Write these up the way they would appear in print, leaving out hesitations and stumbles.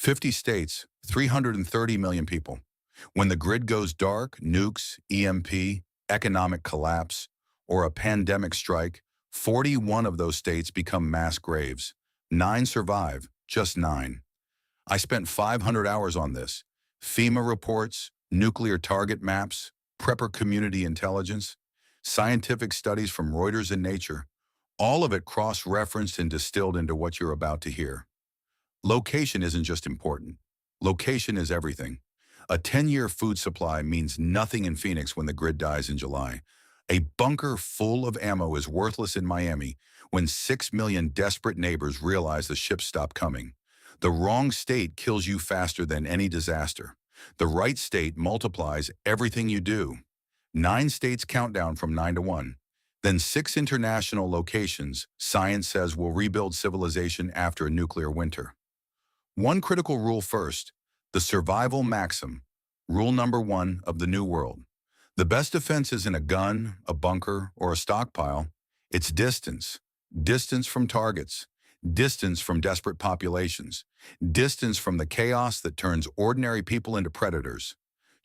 50 states, 330 million people. When the grid goes dark, nukes, EMP, economic collapse, or a pandemic strike, 41 of those states become mass graves. 9 survive, just 9. I spent 500 hours on this. FEMA reports, nuclear target maps, prepper community intelligence, scientific studies from Reuters and Nature, all of it cross-referenced and distilled into what you're about to hear. Location isn't just important. Location is everything. A 10-year food supply means nothing in Phoenix when the grid dies in July. A bunker full of ammo is worthless in Miami when 6 million desperate neighbors realize the ships stop coming. The wrong state kills you faster than any disaster. The right state multiplies everything you do. 9 states count down from 9 to 1. Then 6 international locations science says will rebuild civilization after a nuclear winter. One critical rule first, the survival maxim, rule number 1 of the New World. The best defense isn't a gun, a bunker, or a stockpile. It's distance. Distance from targets. Distance from desperate populations. Distance from the chaos that turns ordinary people into predators.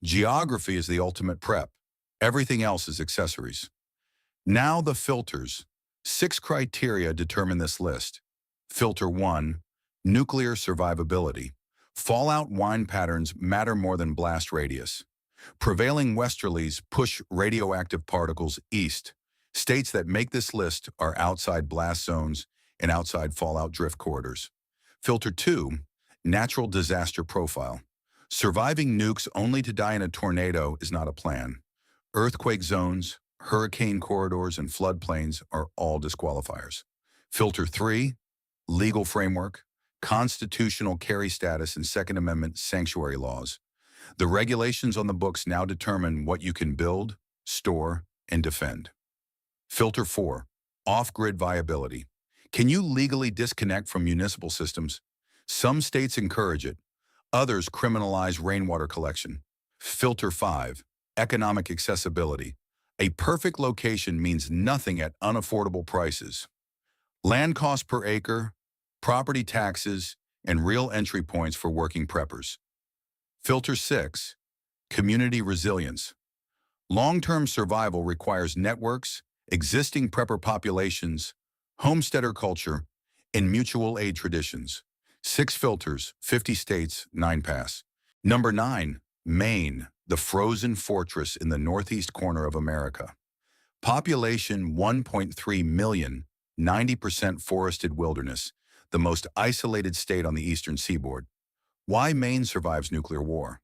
Geography is the ultimate prep. Everything else is accessories. Now the filters. 6 criteria determine this list. Filter 1, nuclear survivability. Fallout wind patterns matter more than blast radius. Prevailing westerlies push radioactive particles east. States that make this list are outside blast zones and outside fallout drift corridors. Filter 2, natural disaster profile. Surviving nukes only to die in a tornado is not a plan. Earthquake zones, hurricane corridors, and floodplains are all disqualifiers. Filter 3, legal framework, constitutional carry status, and Second Amendment sanctuary laws. The regulations on the books now determine what you can build, store, and defend. Filter 4, off-grid viability. Can you legally disconnect from municipal systems? Some states encourage it. Others criminalize rainwater collection. Filter 5, economic accessibility. A perfect location means nothing at unaffordable prices. Land cost per acre, property taxes, and real entry points for working preppers. Filter 6, community resilience. Long-term survival requires networks, existing prepper populations, homesteader culture, and mutual aid traditions. 6 filters, 50 states, 9 pass. Number 9, Maine, the frozen fortress in the northeast corner of America. Population 1.3 million, 90% forested wilderness, the most isolated state on the eastern seaboard. Why Maine survives nuclear war?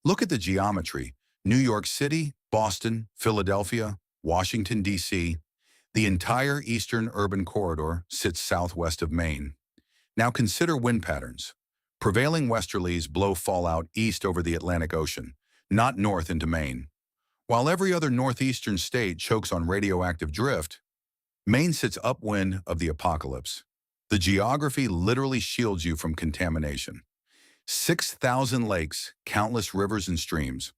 Look at the geometry. New York City, Boston, Philadelphia, Washington, D.C. The entire eastern urban corridor sits southwest of Maine. Now consider wind patterns. Prevailing westerlies blow fallout east over the Atlantic Ocean, not north into Maine. While every other northeastern state chokes on radioactive drift, Maine sits upwind of the apocalypse. The geography literally shields you from contamination. 6,000 lakes, countless rivers and streams.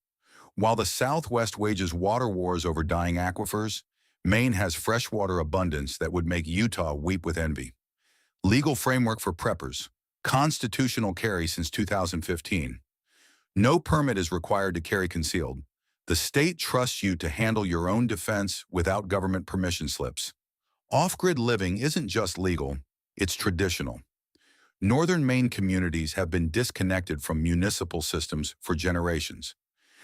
While the Southwest wages water wars over dying aquifers, Maine has freshwater abundance that would make Utah weep with envy. Legal framework for preppers. Constitutional carry since 2015. No permit is required to carry concealed. The state trusts you to handle your own defense without government permission slips. Off-grid living isn't just legal, it's traditional. Northern Maine communities have been disconnected from municipal systems for generations.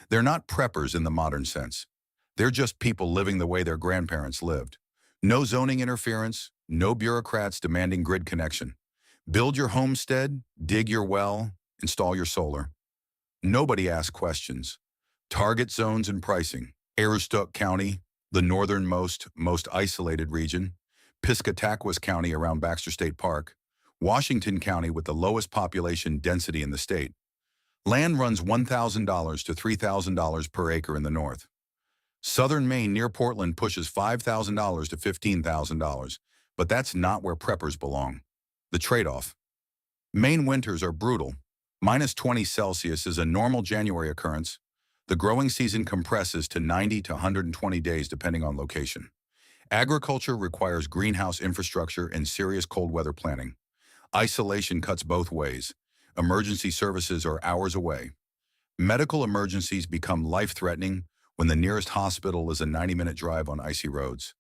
They're not preppers in the modern sense. They're just people living the way their grandparents lived. No zoning interference, no bureaucrats demanding grid connection. Build your homestead, dig your well, install your solar. Nobody asks questions. Target zones and pricing. Aroostook County, the northernmost, most isolated region. Piscataquis County around Baxter State Park. Washington County with the lowest population density in the state. Land runs $1,000 to $3,000 per acre in the north. Southern Maine near Portland pushes $5,000 to $15,000, but that's not where preppers belong. The trade-off. Maine winters are brutal. Minus 20 Celsius is a normal January occurrence. The growing season compresses to 90 to 120 days depending on location. Agriculture requires greenhouse infrastructure and serious cold weather planning. Isolation cuts both ways. Emergency services are hours away. Medical emergencies become life-threatening when the nearest hospital is a 90-minute drive on icy roads.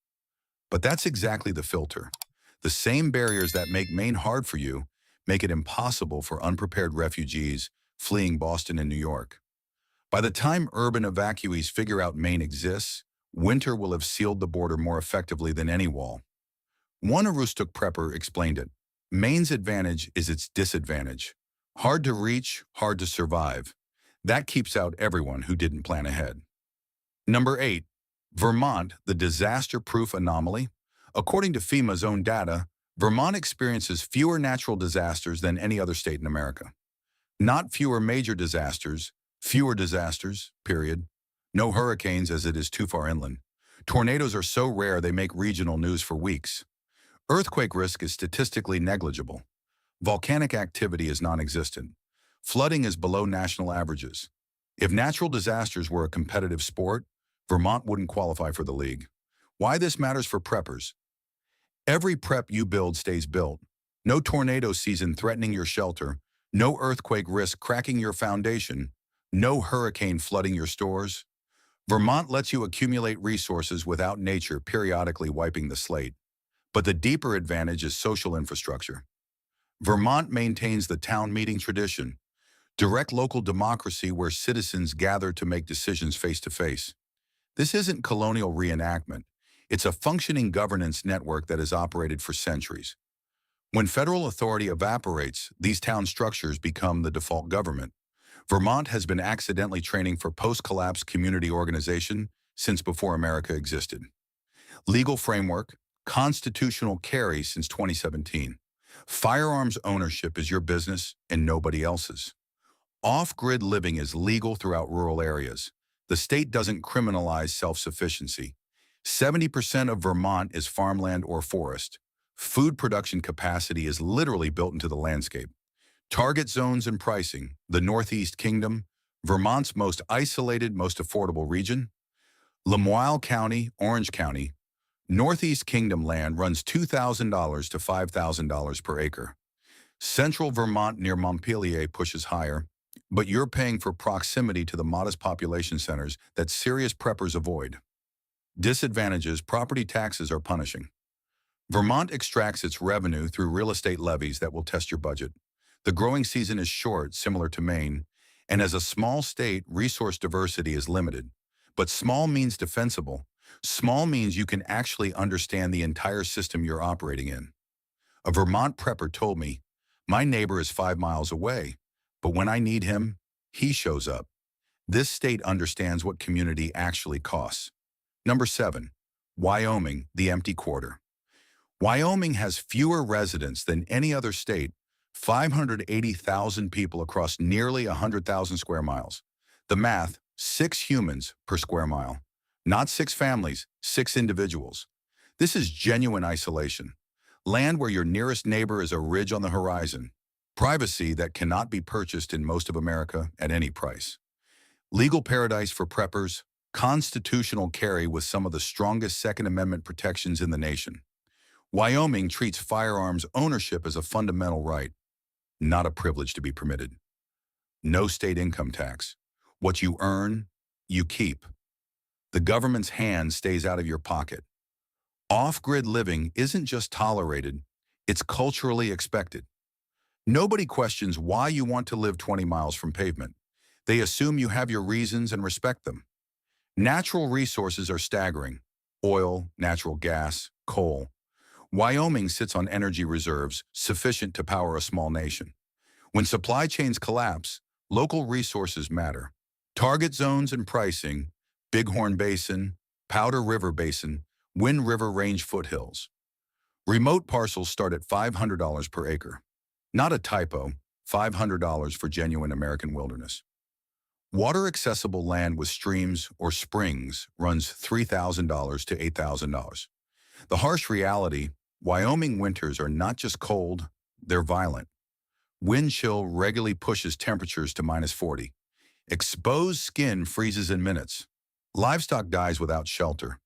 But that's exactly the filter. The same barriers that make Maine hard for you make it impossible for unprepared refugees fleeing Boston and New York. By the time urban evacuees figure out Maine exists, winter will have sealed the border more effectively than any wall. One Aroostook prepper explained it. Maine's advantage is its disadvantage. Hard to reach, hard to survive. That keeps out everyone who didn't plan ahead. Number 8. Vermont, the disaster-proof anomaly. According to FEMA's own data, Vermont experiences fewer natural disasters than any other state in America. Not fewer major disasters, fewer disasters, period. No hurricanes as it is too far inland. Tornadoes are so rare they make regional news for weeks. Earthquake risk is statistically negligible. Volcanic activity is non-existent. Flooding is below national averages. If natural disasters were a competitive sport, Vermont wouldn't qualify for the league. Why this matters for preppers? Every prep you build stays built. No tornado season threatening your shelter, no earthquake risk cracking your foundation, no hurricane flooding your stores. Vermont lets you accumulate resources without nature periodically wiping the slate. But the deeper advantage is social infrastructure. Vermont maintains the town meeting tradition, direct local democracy where citizens gather to make decisions face-to-face. This isn't colonial reenactment. It's a functioning governance network that has operated for centuries. When federal authority evaporates, these town structures become the default government. Vermont has been accidentally training for post-collapse community organization since before America existed. Legal framework, constitutional carry since 2017. Firearms ownership is your business and nobody else's. Off-grid living is legal throughout rural areas. The state doesn't criminalize self-sufficiency. 70% of Vermont is farmland or forest. Food production capacity is literally built into the landscape. Target zones and pricing, the Northeast Kingdom, Vermont's most isolated, most affordable region. Lamoille County, Orange County, Northeast Kingdom land runs $2,000 to $5,000 per acre. Central Vermont near Montpelier pushes higher, but you're paying for proximity to the modest population centers that serious preppers avoid. Disadvantages: property taxes are punishing. Vermont extracts its revenue through real estate levies that will test your budget. The growing season is short, similar to Maine, and as a small state, resource diversity is limited. But small means defensible. Small means you can actually understand the entire system you're operating in. A Vermont prepper told me, "My neighbor is 5 miles away, but when I need him, he shows up." This state understands what community actually costs. Number 7. Wyoming, the empty quarter. Wyoming has fewer residents than any other state, 580,000 people across nearly 100,000 square miles. The math: 6 humans per square mile. Not 6 families, 6 individuals. This is genuine isolation. Land where your nearest neighbor is a ridge on the horizon. Privacy that cannot be purchased in most of America at any price. Legal paradise for preppers, constitutional carry with some of the strongest Second Amendment protections in the nation. Wyoming treats firearms ownership as a fundamental right, not a privilege to be permitted. No state income tax. What you earn, you keep. The government's hand stays out of your pocket. Off-grid living isn't just tolerated, it's culturally expected. Nobody questions why you want to live 20 miles from pavement. They assume you have your reasons and respect them. Natural resources are staggering: oil, natural gas, coal. Wyoming sits on energy reserves sufficient to power a small nation. When supply chains collapse, local resources matter. Target zones and pricing: Bighorn Basin, Powder River Basin, Wind River Range foothills. Remote parcels start at $500 per acre. Not a typo, $500 for genuine American wilderness. Water-accessible land with streams or springs runs $3,000 to $8,000. The harsh reality: Wyoming winters are not just cold, they're violent. Wind chill regularly pushes temperatures to -40. Exposed skin freezes in minutes. Livestock dies without shelter.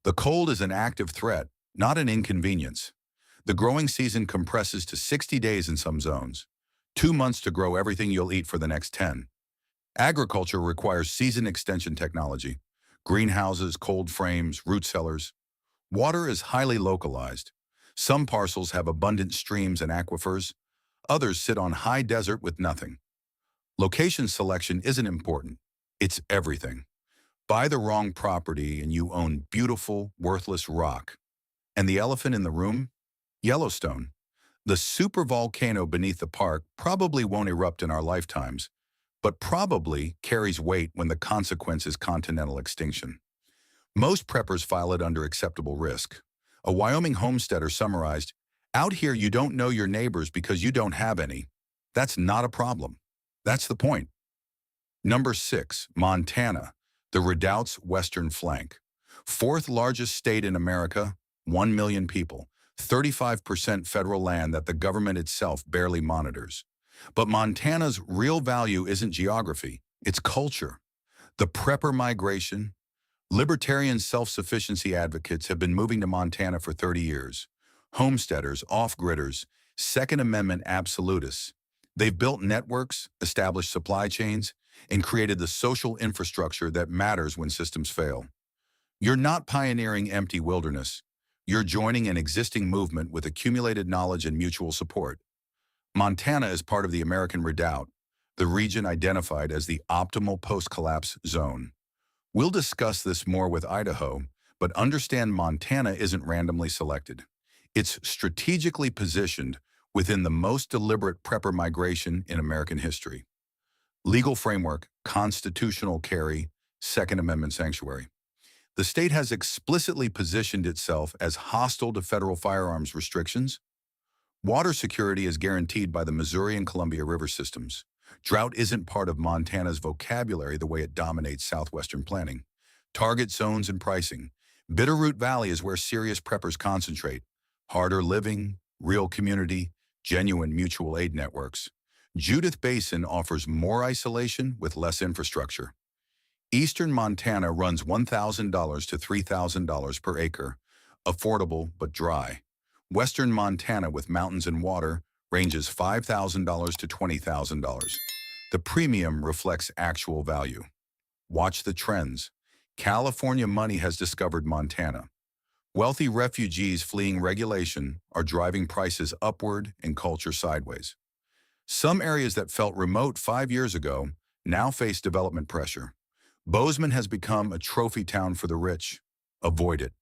The cold is an active threat, not an inconvenience. The growing season compresses to 60 days in some zones. 2 months to grow everything you'll eat for the next 10. Agriculture requires season extension technology, greenhouses, cold frames, root cellars. Water is highly localized. Some parcels have abundant streams and aquifers. Others sit on high desert with nothing. Location selection isn't important. It's everything. Buy the wrong property and you own beautiful, worthless rock. And the elephant in the room? Yellowstone. The supervolcano beneath the park probably won't erupt in our lifetimes, but probably carries weight when the consequence is continental extinction. Most preppers file it under acceptable risk. A Wyoming homesteader summarized, "Out here you don't know your neighbors because you don't have any. That's not a problem. That's the point." Number 6, Montana, the Redoubt's western flank. Fourth largest state in America, 1 million people, 35% federal land that the government itself barely monitors. But Montana's real value isn't geography, it's culture. The prepper migration. Libertarian self-sufficiency advocates have been moving to Montana for 30 years. Homesteaders, off-gridders, Second Amendment absolutists. They've built networks, established supply chains, and created the social infrastructure that matters when systems fail. You're not pioneering empty wilderness. You're joining an existing movement with accumulated knowledge and mutual support. Montana is part of the American Redoubt, the region identified as the optimal post-collapse zone. We'll discuss this more with Idaho, but understand Montana isn't randomly selected. It's strategically positioned within the most deliberate prepper migration in American history. Legal framework, constitutional carry, Second Amendment sanctuary. The state has explicitly positioned itself as hostile to federal firearms restrictions. Water security is guaranteed by the Missouri and Columbia River systems. Drought isn't part of Montana's vocabulary the way it dominates southwestern planning. Target zones and pricing. Bitterroot Valley is where serious preppers concentrate. Harder living, real community, genuine mutual aid networks. Judith Basin offers more isolation with less infrastructure. Eastern Montana runs $1,000 to $3,000 per acre, affordable but dry. Western Montana with mountains and water ranges $5,000 to $20,000. The premium reflects actual value. Watch the trends. California money has discovered Montana. Wealthy refugees fleeing regulation are driving prices upward and culture sideways. Some areas that felt remote 5 years ago now face development pressure. Bozeman has become a trophy town for the rich. Avoid it.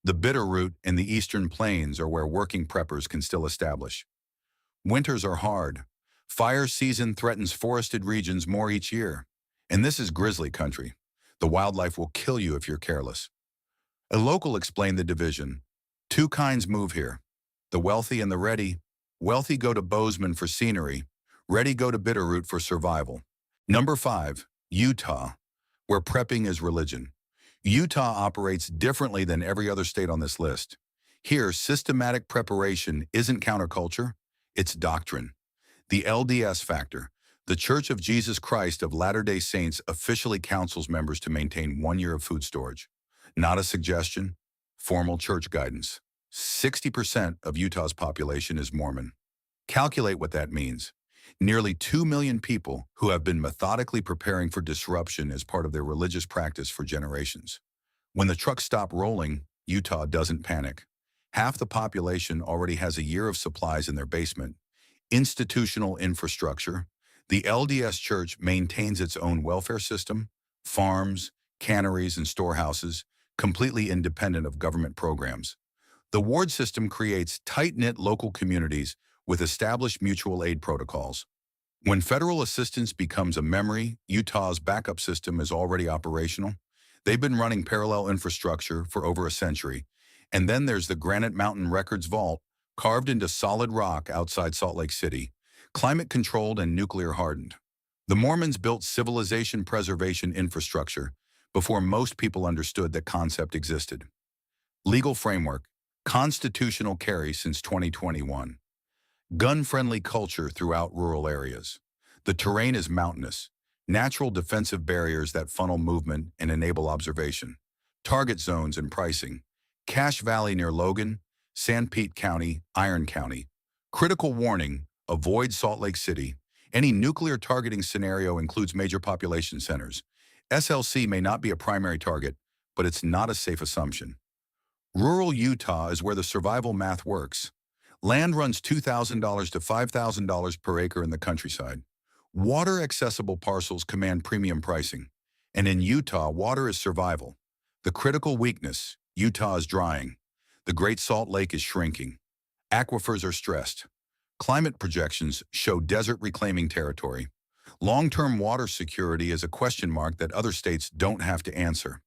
The Bitterroot and the Eastern Plains are where working preppers can still establish. Winters are hard. Fire season threatens forested regions more each year. And this is grizzly country. The wildlife will kill you if you're careless. A local explained the division. 2 kinds move here. The wealthy and the ready. Wealthy go to Bozeman for scenery. Ready go to Bitterroot for survival. Number 5, Utah, where prepping is religion. Utah operates differently than every other state on this list. Here, systematic preparation isn't counterculture, it's doctrine. The LDS factor, the Church of Jesus Christ of Latter-day Saints officially counsels members to maintain 1 year of food storage. Not a suggestion, formal church guidance. 60% of Utah's population is Mormon. Calculate what that means. Nearly 2 million people who have been methodically preparing for disruption as part of their religious practice for generations. When the trucks stop rolling, Utah doesn't panic. Half the population already has a year of supplies in their basement. Institutional infrastructure. The LDS Church maintains its own welfare system, farms, canneries, and storehouses, completely independent of government programs. The ward system creates tight-knit local communities with established mutual aid protocols. When federal assistance becomes a memory, Utah's backup system is already operational. They've been running parallel infrastructure for over a century. And then there's the Granite Mountain Records Vault, carved into solid rock outside Salt Lake City, climate-controlled and nuclear-hardened. The Mormons built civilization preservation infrastructure before most people understood that concept existed. Legal framework, constitutional carry since 2021. Gun-friendly culture throughout rural areas. The terrain is mountainous, natural defensive barriers that funnel movement and enable observation. Target zones and pricing. Cache Valley near Logan, Sanpete County, Iron County. Critical warning, Avoid Salt Lake City. Any nuclear targeting scenario includes major population centers. SLC may not be a primary target, but it's not a safe assumption. Rural Utah is where the survival math works. Land runs $2,000 to $5,000 per acre in the countryside. Water-accessible parcels command premium pricing. And in Utah, water is survival. The critical weakness: Utah is drying. The Great Salt Lake is shrinking. Aquifers are stressed. Climate projections show desert reclaiming territory. Long-term water security is a question mark that other states don't have to answer.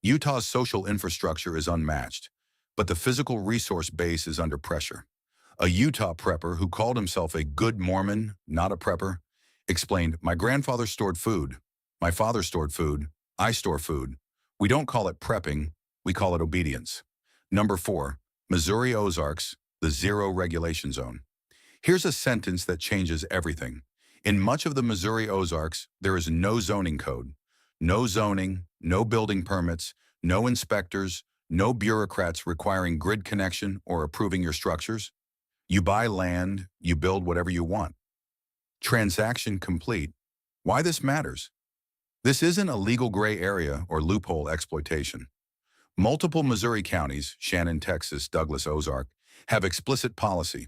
Utah's social infrastructure is unmatched, but the physical resource base is under pressure. A Utah prepper who called himself a good Mormon, not a prepper, explained, "My grandfather stored food. My father stored food. I store food. We don't call it prepping, we call it obedience." Number 4, Missouri Ozarks, the zero regulation zone. Here's a sentence that changes everything. In much of the Missouri Ozarks, there is no zoning code. No zoning, no building permits, no inspectors, no bureaucrats requiring grid connection or approving your structures. You buy land, you build whatever you want. Transaction complete. Why this matters? This isn't a legal gray area or loophole exploitation. Multiple Missouri counties, Shannon, Texas, Douglas, Ozark, have explicit policy.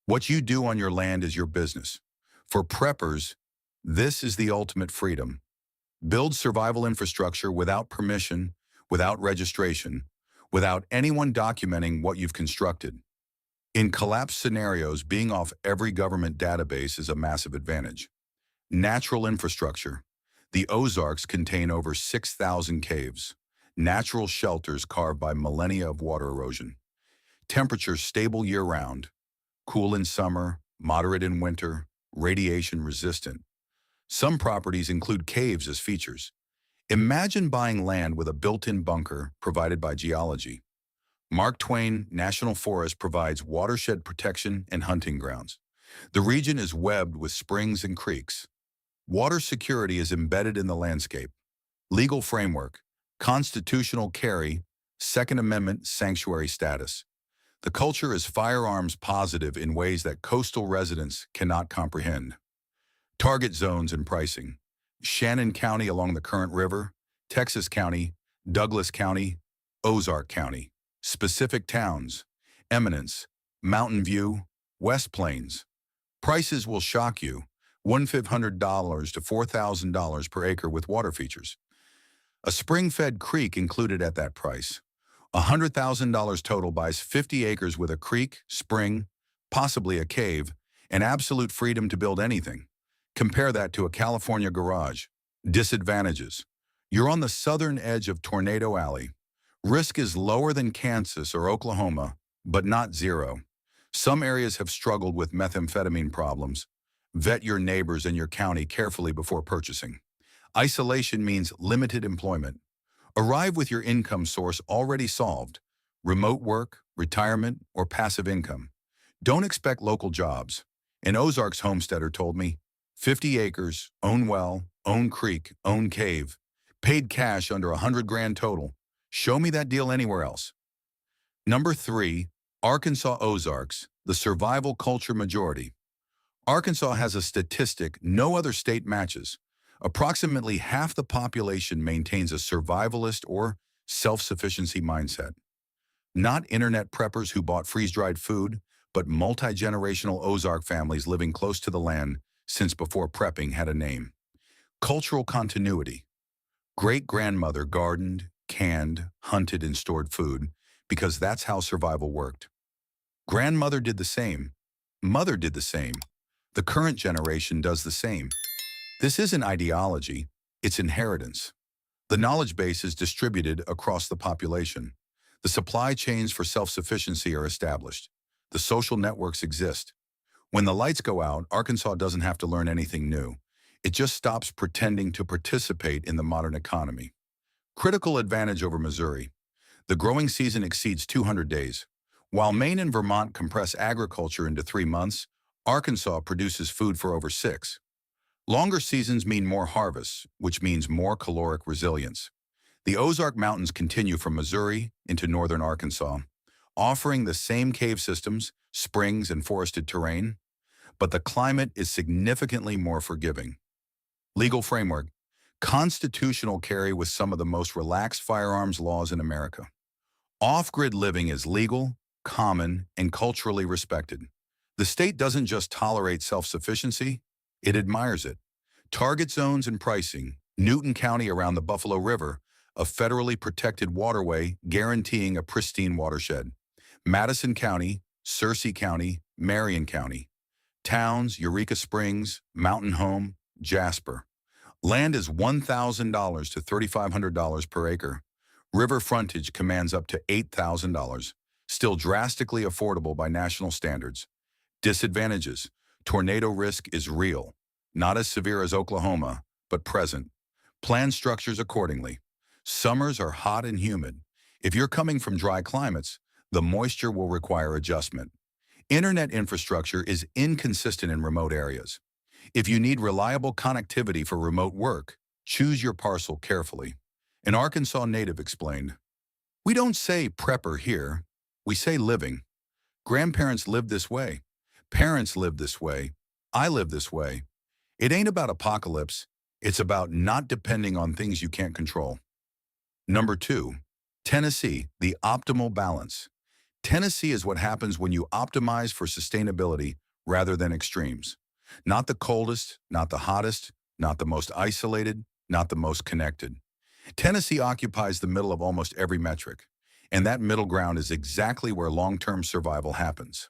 What you do on your land is your business. For preppers, this is the ultimate freedom. Build survival infrastructure without permission, without registration, without anyone documenting what you've constructed. In collapse scenarios, being off every government database is a massive advantage. Natural infrastructure. The Ozarks contain over 6,000 caves, natural shelters carved by millennia of water erosion. Temperatures stable year-round, cool in summer, moderate in winter, radiation resistant. Some properties include caves as features. Imagine buying land with a built-in bunker provided by geology. Mark Twain National Forest provides watershed protection and hunting grounds. The region is webbed with springs and creeks. Water security is embedded in the landscape. Legal framework: constitutional carry, Second Amendment sanctuary status. The culture is firearms positive in ways that coastal residents cannot comprehend. Target zones and pricing: Shannon County along the Current River, Texas County, Douglas County, Ozark County. Specific towns: Eminence, Mountain View, West Plains. Prices will shock you: $1,500 to $4,000 per acre with water features. A spring-fed creek included at that price. $100,000 total buys 50 acres with a creek, spring, possibly a cave, and absolute freedom to build anything. Compare that to a California garage. Disadvantages: you're on the southern edge of Tornado Alley. Risk is lower than Kansas or Oklahoma, but not zero. Some areas have struggled with methamphetamine problems. Vet your neighbors and your county carefully before purchasing. Isolation means limited employment. Arrive with your income source already solved: remote work, retirement, or passive income. Don't expect local jobs. An Ozarks homesteader told me, 50 acres, own well, own creek, own cave, paid cash under $100,000 total. Show me that deal anywhere else. Number 3, Arkansas Ozarks, the survival culture majority. Arkansas has a statistic no other state matches. Approximately half the population maintains a survivalist or self-sufficiency mindset. Not internet preppers who bought freeze-dried food, but multi-generational Ozark families living close to the land since before prepping had a name. Cultural continuity. Great-grandmother gardened, canned, hunted, and stored food because that's how survival worked. Grandmother did the same. Mother did the same. The current generation does the same. This isn't ideology, it's inheritance. The knowledge base is distributed across the population. The supply chains for self-sufficiency are established. The social networks exist. When the lights go out, Arkansas doesn't have to learn anything new. It just stops pretending to participate in the modern economy. Critical advantage over Missouri. The growing season exceeds 200 days. While Maine and Vermont compress agriculture into 3 months, Arkansas produces food for over 6. Longer seasons mean more harvests, which means more caloric resilience. The Ozark Mountains continue from Missouri into northern Arkansas, offering the same cave systems, springs, and forested terrain. but the climate is significantly more forgiving. Legal framework. Constitutional carry with some of the most relaxed firearms laws in America. Off-grid living is legal, common, and culturally respected. The state doesn't just tolerate self-sufficiency, it admires it. Target zones and pricing. Newton County around the Buffalo River, a federally protected waterway guaranteeing a pristine watershed. Madison County, Searcy County, Marion County. Towns, Eureka Springs, Mountain Home, Jasper. Land is $1,000 to $3,500 per acre. River frontage commands up to $8,000, still drastically affordable by national standards. Disadvantages. Tornado risk is real, not as severe as Oklahoma, but present. Plan structures accordingly. Summers are hot and humid. If you're coming from dry climates, the moisture will require adjustment. Internet infrastructure is inconsistent in remote areas. If you need reliable connectivity for remote work, choose your parcel carefully. An Arkansas native explained, "We don't say prepper here, we say living. Grandparents lived this way. Parents lived this way. I live this way. It ain't about apocalypse, it's about not depending on things you can't control." Number 2, Tennessee, the optimal balance. Tennessee is what happens when you optimize for sustainability rather than extremes. Not the coldest, not the hottest, not the most isolated, not the most connected. Tennessee occupies the middle of almost every metric, and that middle ground is exactly where long-term survival happens.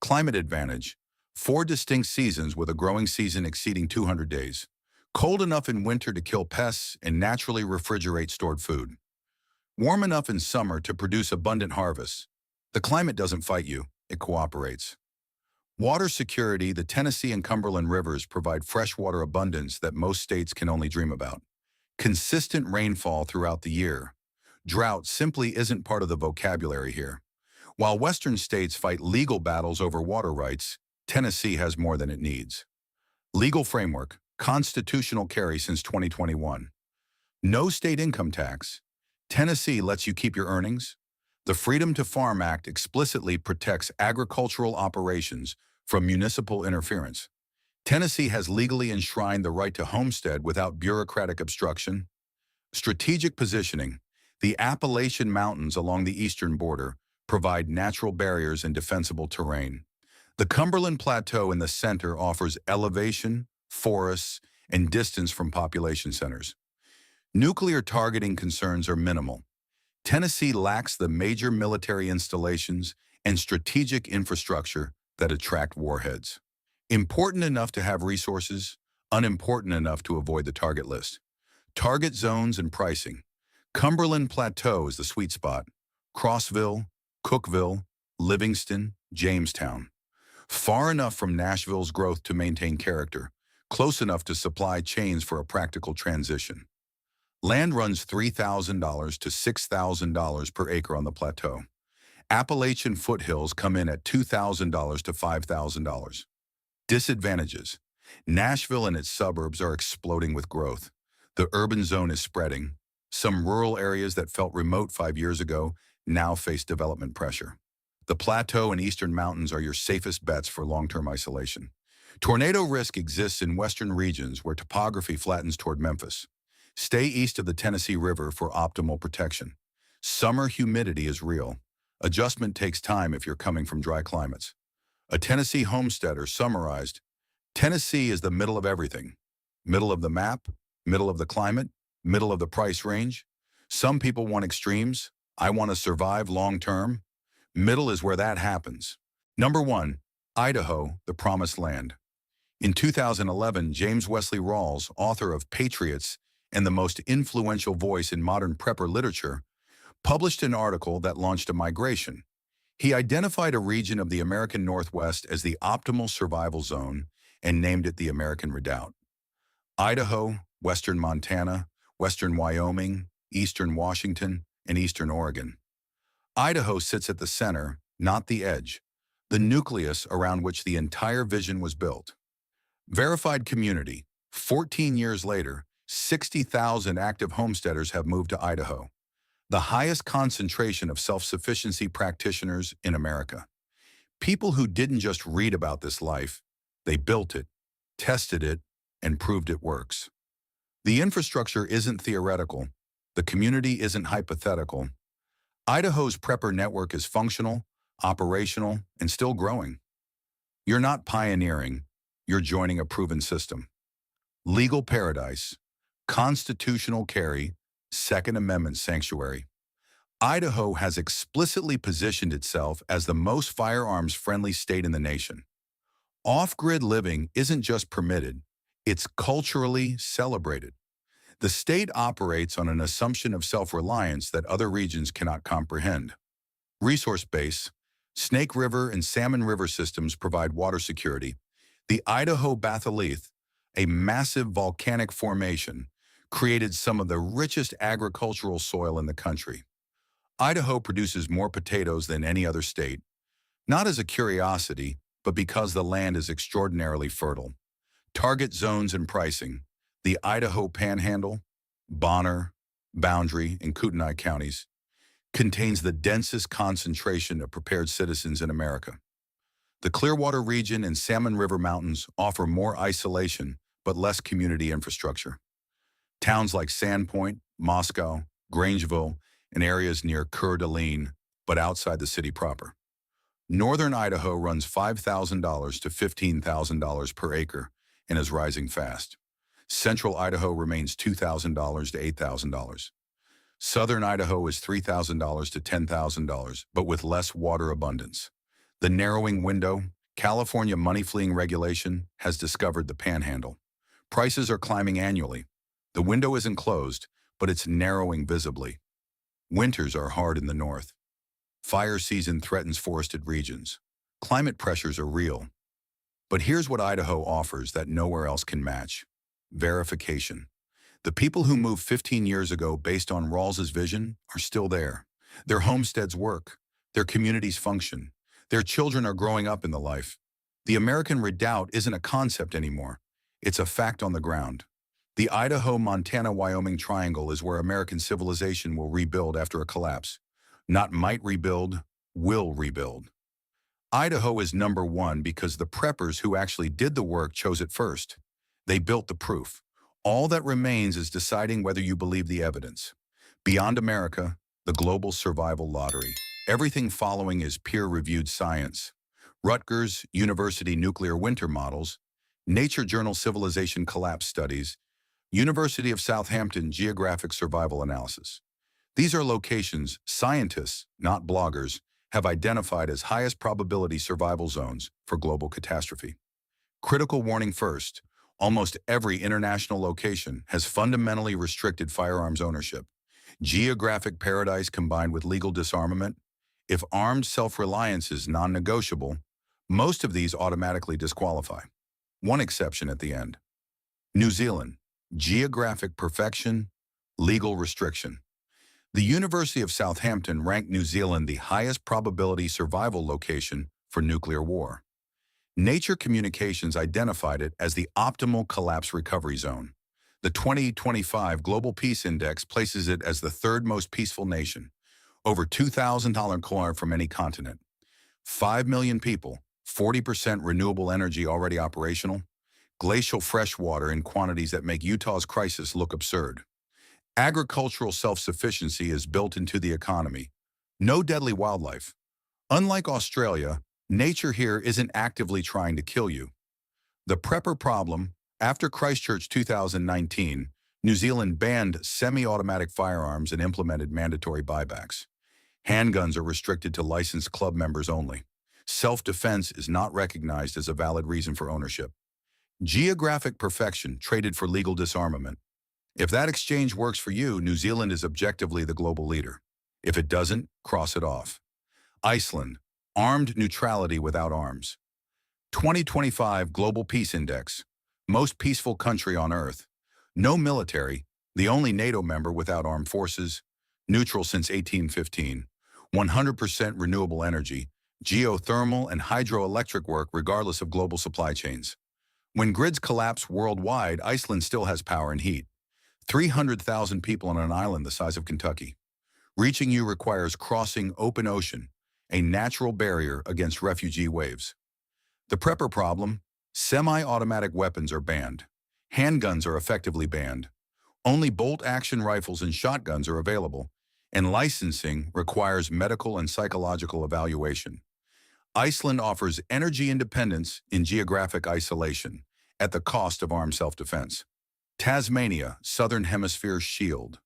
Climate advantage. 4 distinct seasons with a growing season exceeding 200 days. Cold enough in winter to kill pests and naturally refrigerate stored food. Warm enough in summer to produce abundant harvests. The climate doesn't fight you, it cooperates. Water security. The Tennessee and Cumberland rivers provide freshwater abundance that most states can only dream about. Consistent rainfall throughout the year. Drought simply isn't part of the vocabulary here. While Western states fight legal battles over water rights, Tennessee has more than it needs. Legal framework. Constitutional carry since 2021. No state income tax. Tennessee lets you keep your earnings. The Freedom to Farm Act explicitly protects agricultural operations from municipal interference. Tennessee has legally enshrined the right to homestead without bureaucratic obstruction. Strategic positioning. The Appalachian Mountains along the eastern border provide natural barriers and defensible terrain. The Cumberland Plateau in the center offers elevation, forests, and distance from population centers. Nuclear targeting concerns are minimal. Tennessee lacks the major military installations and strategic infrastructure that attract warheads. Important enough to have resources, unimportant enough to avoid the target list. Target zones and pricing. Cumberland Plateau is the sweet spot. Crossville, Cookville, Livingston, Jamestown. Far enough from Nashville's growth to maintain character, close enough to supply chains for a practical transition. Land runs $3,000 to $6,000 per acre on the plateau. Appalachian foothills come in at $2,000 to $5,000. Disadvantages. Nashville and its suburbs are exploding with growth. The urban zone is spreading. Some rural areas that felt remote 5 years ago now face development pressure. The plateau and eastern mountains are your safest bets for long-term isolation. Tornado risk exists in western regions where topography flattens toward Memphis. Stay east of the Tennessee River for optimal protection. Summer humidity is real. Adjustment takes time if you're coming from dry climates. A Tennessee homesteader summarized, "Tennessee is the middle of everything. Middle of the map, middle of the climate, middle of the price range. Some people want extremes. I want to survive long-term. Middle is where that happens." Number 1, Idaho, the Promised Land. In 2011, James Wesley Rawls, author of Patriots and the most influential voice in modern prepper literature, published an article that launched a migration. He identified a region of the American Northwest as the optimal survival zone and named it the American Redoubt. Idaho, western Montana, western Wyoming, eastern Washington, and eastern Oregon. Idaho sits at the center, not the edge, the nucleus around which the entire vision was built. Verified community. 14 years later, 60,000 active homesteaders have moved to Idaho, the highest concentration of self-sufficiency practitioners in America. People who didn't just read about this life, They built it, tested it, and proved it works. The infrastructure isn't theoretical. The community isn't hypothetical. Idaho's prepper network is functional, operational, and still growing. You're not pioneering. You're joining a proven system. Legal paradise, constitutional carry, Second Amendment sanctuary. Idaho has explicitly positioned itself as the most firearms-friendly state in the nation. Off-grid living isn't just permitted, it's culturally celebrated. The state operates on an assumption of self-reliance that other regions cannot comprehend. Resource base, Snake River and Salmon River systems provide water security. The Idaho batholith, a massive volcanic formation, created some of the richest agricultural soil in the country. Idaho produces more potatoes than any other state, not as a curiosity, but because the land is extraordinarily fertile. Target zones and pricing. The Idaho Panhandle, Bonner, Boundary, and Kootenai counties contains the densest concentration of prepared citizens in America. The Clearwater region and Salmon River Mountains offer more isolation but less community infrastructure. Towns like Sandpoint, Moscow, Grangeville, and areas near Coeur d'Alene, but outside the city proper. Northern Idaho runs $5,000 to $15,000 per acre and is rising fast. Central Idaho remains $2,000 to $8,000. Southern Idaho is $3,000 to $10,000, but with less water abundance. The narrowing window, California money fleeing regulation, has discovered the panhandle. Prices are climbing annually. The window isn't closed, but it's narrowing visibly. Winters are hard in the north. Fire season threatens forested regions. Climate pressures are real. But here's what Idaho offers that nowhere else can match: verification. The people who moved 15 years ago based on Rawls's vision are still there. Their homesteads work. Their communities function. Their children are growing up in the life. The American redoubt isn't a concept anymore. It's a fact on the ground. The Idaho-Montana-Wyoming triangle is where American civilization will rebuild after a collapse. Not might rebuild, will rebuild. Idaho is number one because the preppers who actually did the work chose it first. They built the proof. All that remains is deciding whether you believe the evidence. Beyond America, the global survival lottery. Everything following is peer-reviewed science. Rutgers University Nuclear Winter Models, Nature Journal Civilization Collapse Studies, University of Southampton Geographic Survival Analysis. These are locations scientists, not bloggers, have identified as highest probability survival zones for global catastrophe. Critical warning first: almost every international location has fundamentally restricted firearms ownership. Geographic paradise combined with legal disarmament. If armed self-reliance is non-negotiable, most of these automatically disqualify. One exception at the end. New Zealand. Geographic perfection, legal restriction. The University of Southampton ranked New Zealand the highest probability survival location for nuclear war. Nature Communications identified it as the optimal collapse recovery zone. The 2025 Global Peace Index places it as the third most peaceful nation, over 2,000 km from any continent. 5 million people, 40% renewable energy already operational, glacial fresh water in quantities that make Utah's crisis look absurd. Agricultural self-sufficiency is built into the economy. No deadly wildlife. Unlike Australia, nature here isn't actively trying to kill you. The prepper problem: after Christchurch 2019, New Zealand banned semi-automatic firearms and implemented mandatory buybacks. Handguns are restricted to licensed club members only. Self-defense is not recognized as a valid reason for ownership. Geographic perfection traded for legal disarmament. If that exchange works for you, New Zealand is objectively the global leader. If it doesn't, cross it off. Iceland. Armed neutrality without arms. 2025 Global Peace Index. Most peaceful country on Earth. No military, the only NATO member without armed forces. Neutral since 1815. 100% renewable energy. Geothermal and hydroelectric work regardless of global supply chains. When grids collapse worldwide, Iceland still has power and heat. 300,000 people on an island the size of Kentucky. Reaching you requires crossing open ocean, a natural barrier against refugee waves. The prepper problem: Semi-automatic weapons are banned. Handguns are effectively banned. Only bolt-action rifles and shotguns are available, and licensing requires medical and psychological evaluation. Iceland offers energy independence in geographic isolation at the cost of armed self-defense. Tasmania, Southern Hemisphere shield.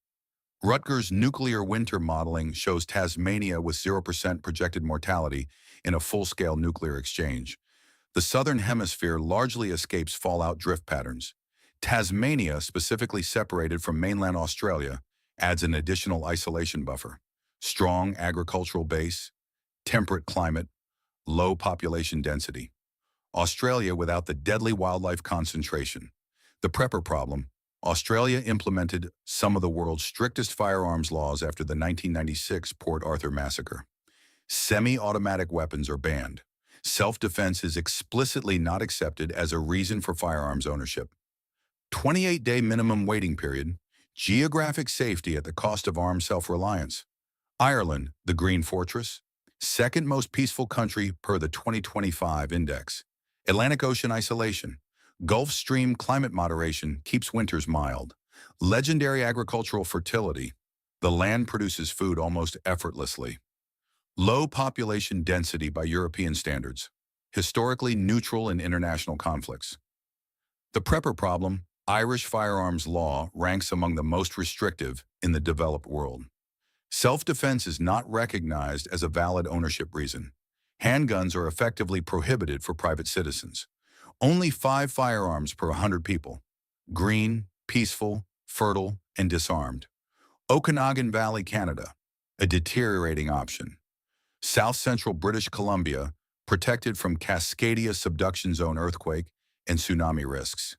Rutgers nuclear winter modeling shows Tasmania with 0% projected mortality in a full-scale nuclear exchange. The Southern Hemisphere largely escapes fallout drift patterns. Tasmania, specifically separated from mainland Australia, adds an additional isolation buffer. Strong agricultural base, temperate climate, low population density. Australia without the deadly wildlife concentration. The prepper problem. Australia implemented some of the world's strictest firearms laws after the 1996 Port Arthur massacre. Semi-automatic weapons are banned. Self-defense is explicitly not accepted as a reason for firearms ownership. 28-day minimum waiting period. Geographic safety at the cost of armed self-reliance. Ireland, the Green Fortress. Second most peaceful country per the 2025 index. Atlantic Ocean isolation. Gulf Stream climate moderation keeps winters mild. Legendary agricultural fertility. The land produces food almost effortlessly. Low population density by European standards. Historically neutral in international conflicts. The prepper problem. Irish firearms law ranks among the most restrictive in the developed world. Self-defense is not recognized as a valid ownership reason. Handguns are effectively prohibited for private citizens. Only 5 firearms per 100 people. Green, peaceful, fertile, and disarmed. Okanagan Valley, Canada, a deteriorating option. South Central British Columbia, protected from Cascadia subduction zone earthquake and tsunami risks.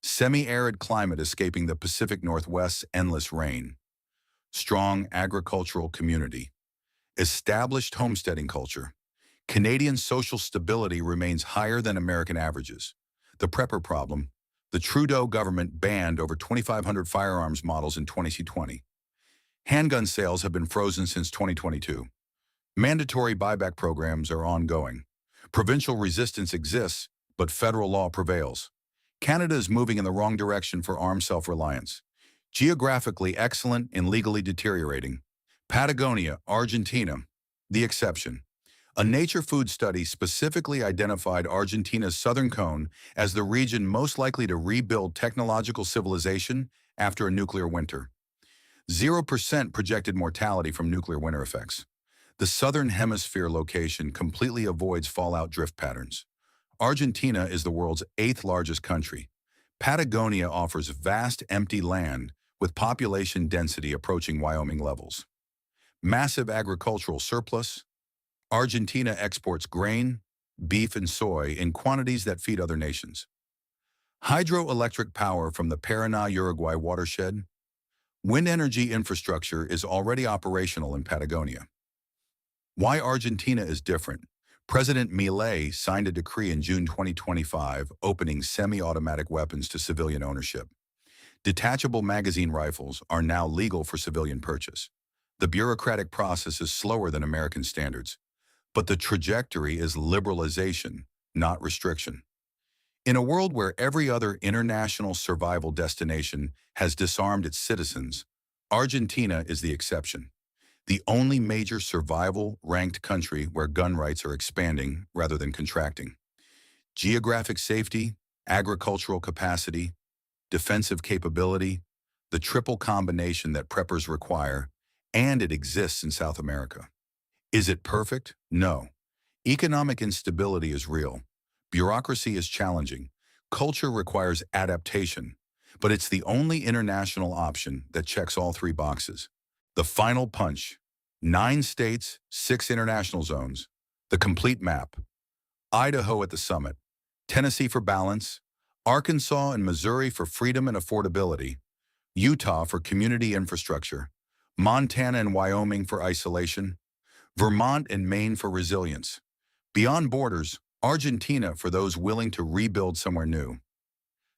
Semi-arid climate escaping the Pacific Northwest's endless rain. Strong agricultural community. Established homesteading culture. Canadian social stability remains higher than American averages. The prepper problem. The Trudeau government banned over 2,500 firearms models in 2020. Handgun sales have been frozen since 2022. Mandatory buyback programs are ongoing. Provincial resistance exists, but federal law prevails. Canada is moving in the wrong direction for armed self-reliance. Geographically excellent and legally deteriorating. Patagonia, Argentina, the exception. A nature food study specifically identified Argentina's southern cone as the region most likely to rebuild technological civilization after a nuclear winter. 0% projected mortality from nuclear winter effects. The southern hemisphere location completely avoids fallout drift patterns. Argentina is the world's 8th largest country. Patagonia offers vast empty land with population density approaching Wyoming levels. Massive agricultural surplus. Argentina exports grain, beef, and soy in quantities that feed other nations. Hydroelectric power from the Paraná-Uruguay watershed. Wind energy infrastructure is already operational in Patagonia. Why Argentina is different. President Milei signed a decree in June 2025 opening semi-automatic weapons to civilian ownership. Detachable magazine rifles are now legal for civilian purchase. The bureaucratic process is slower than American standards, but the trajectory is liberalization, not restriction. In a world where every other international survival destination has disarmed its citizens, Argentina is the exception. The only major survival-ranked country where gun rights are expanding rather than contracting. Geographic safety, agricultural capacity, defensive capability, the triple combination that preppers require, and it exists in South America. Is it perfect? No. Economic instability is real. Bureaucracy is challenging. Culture requires adaptation. But it's the only international option that checks all 3 boxes. The final punch. 9 states, 6 international zones. The complete map. Idaho at the summit. Tennessee for balance. Arkansas and Missouri for freedom and affordability. Utah for community infrastructure. Montana and Wyoming for isolation. Vermont and Maine for resilience. Beyond borders, Argentina for those willing to rebuild somewhere new.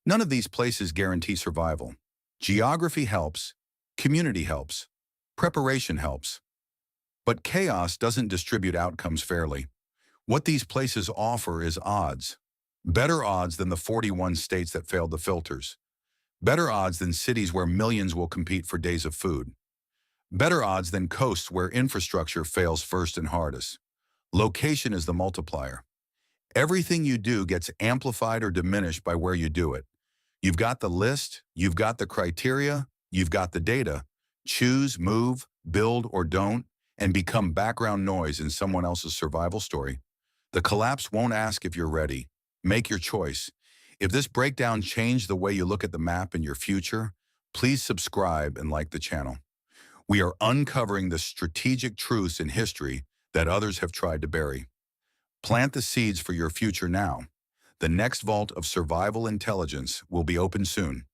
None of these places guarantee survival. Geography helps. Community helps. Preparation helps. But chaos doesn't distribute outcomes fairly. What these places offer is odds. Better odds than the 41 states that failed the filters. Better odds than cities where millions will compete for days of food. Better odds than coasts where infrastructure fails first and hardest. Location is the multiplier. Everything you do gets amplified or diminished by where you do it. You've got the list, you've got the criteria, you've got the data. Choose, move, build, or don't, and become background noise in someone else's survival story. The collapse won't ask if you're ready. Make your choice. If this breakdown changed the way you look at the map in your future, please subscribe and like the channel. We are uncovering the strategic truths in history that others have tried to bury. Plant the seeds for your future now. The next vault of survival intelligence will be open soon.